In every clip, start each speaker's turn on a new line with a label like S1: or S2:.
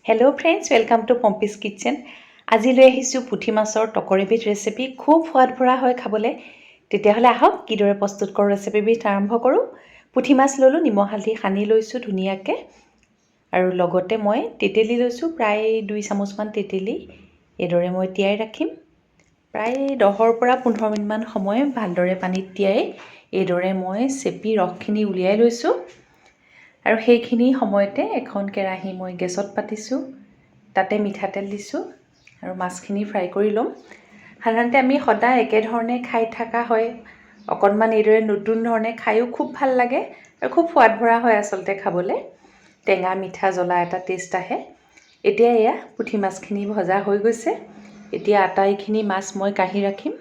S1: Hello' friends, welcome to Pompi's kitchen. আজি লৈ আহিছোঁ পুঠি মাছৰ টকৰেবিধ ৰেচিপি। খুব সোৱাদ ভৰা হয় খাবলৈ। তেতিয়াহ'লে আহক কিদৰে প্ৰস্তুত কৰোঁ ৰেচিপিবিধ আৰম্ভ কৰোঁ। পুঠি মাছ ল'লোঁ, নিমখ হালধি সানি লৈছোঁ ধুনীয়াকৈ। আৰু লগতে মই তেতেলী লৈছোঁ, প্ৰায় 2 চামুচমান তেতেলী। এইদৰে মই তিয়াই ৰাখিম। প্ৰায় 10ৰ পৰা 15 মিনিটমান সময় ভালদৰে পানীত তিয়াই এইদৰে মই চেপি ৰসখিনি উলিয়াই লৈছোঁ। আৰু সেইখিনি সময়তে এখন কেৰাহী মই গেছত পাতিছোঁ, তাতে মিঠাতেল দিছোঁ আৰু মাছখিনি ফ্ৰাই কৰি ল'ম। সাধাৰণতে আমি সদায় একেধৰণে খাই থকা হয়, অকণমান এইদৰে নতুন ধৰণে খায়ো খুব ভাল লাগে আৰু খুব সোৱাদ ভৰা হয় আচলতে খাবলৈ। টেঙা মিঠা জ্বলা এটা টেষ্ট আহে। এতিয়া এয়া পুঠি মাছখিনি ভজা হৈ গৈছে। এতিয়া আটাইখিনি মাছ মই কাঢ়ি ৰাখিম।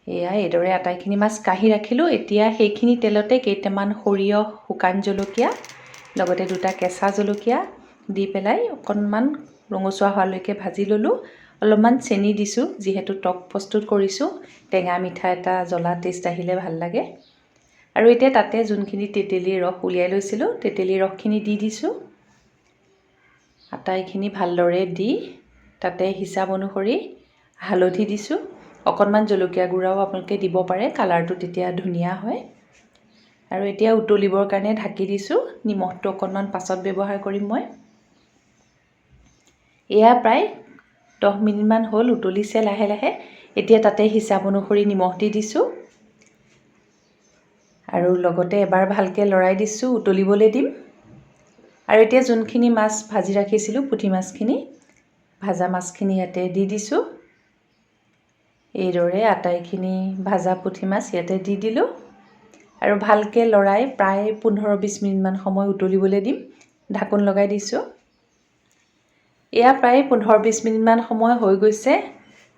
S1: এয়া এইদৰে আটাইখিনি মাছ কাঢ়ি ৰাখিলোঁ। এতিয়া সেইখিনি তেলতে কেইটামান সৰিয়হ, শুকান জলকীয়া, লগতে 2টা কেঁচা জলকীয়া দি পেলাই অকণমান ৰঙচুৱা হোৱালৈকে ভাজি ল'লোঁ। অলপমান চেনি দিছোঁ, যিহেতু টক প্ৰস্তুত কৰিছোঁ। টেঙা মিঠা এটা জ্বলা টেষ্ট আহিলে ভাল লাগে। আৰু এতিয়া তাতে যোনখিনি তেতেলীৰ ৰস উলিয়াই লৈছিলোঁ, তেতেলীৰ ৰসখিনি দি দিছোঁ। আটাইখিনি ভালদৰে দি তাতে হিচাপ অনুসৰি হালধি দিছোঁ। অকণমান জলকীয়া গুড়াও আপোনালোকে দিব পাৰে, কালাৰটো তেতিয়া ধুনীয়া হয়। আৰু এতিয়া উতলিবৰ কাৰণে ঢাকি দিছোঁ। নিমখটো অকণমান পাছত ব্যৱহাৰ কৰিম মই। এয়া প্ৰায় 10 মিনিটমান হ'ল, উতলিছে লাহে লাহে। এতিয়া তাতে হিচাপ অনুসৰি নিমখ দি দিছোঁ আৰু লগতে এবাৰ ভালকৈ লৰাই দিছোঁ, উতলিবলৈ দিম। আৰু এতিয়া যোনখিনি মাছ ভাজি ৰাখিছিলোঁ, পুঠি মাছখিনি, ভাজা মাছখিনি ইয়াতে দি দিছোঁ। এইদৰে আটাইখিনি ভাজা পুঠি মাছ ইয়াতে দি দিলোঁ আৰু ভালকৈ লৰাই প্ৰায় 15-20 মিনিটমান সময় উতলিবলৈ দিম। ঢাকোন লগাই দিছোঁ। এয়া প্ৰায় 15-20 মিনিটমান সময় হৈ গৈছে।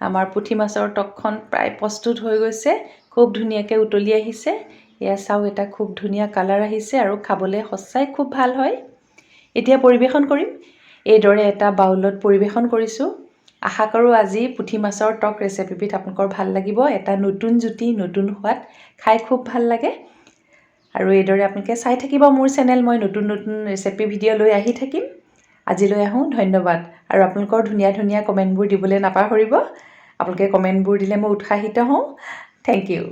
S1: আমাৰ পুঠি মাছৰ টকখন প্ৰায় প্ৰস্তুত হৈ গৈছে। খুব ধুনীয়াকৈ উতলি আহিছে। এয়া চাওঁ, এটা খুব ধুনীয়া কালাৰ আহিছে আৰু খাবলৈ সঁচাই খুব ভাল হয়। এতিয়া পৰিৱেশন কৰিম। এইদৰে এটা বাউলত পৰিৱেশন কৰিছোঁ। আশা কৰোঁ আজি পুঠি মাছৰ টক ৰেচিপিবিধ আপোনালোকৰ ভাল লাগিব। এটা নতুন জুতি, নতুন সোৱাদ, খাই খুব ভাল লাগে। আৰু এইদৰে আপোনালোকে চাই থাকিব মোৰ চেনেল। মই নতুন নতুন ৰেচিপি ভিডিঅ' লৈ আহি থাকিম। আজিলৈ আহোঁ, ধন্যবাদ। আৰু আপোনালোকৰ ধুনীয়া ধুনীয়া কমেণ্টবোৰ দিবলৈ নাপাহৰিব। আপোনালোকে কমেণ্টবোৰ দিলে মই উৎসাহিত হওঁ। Thank U.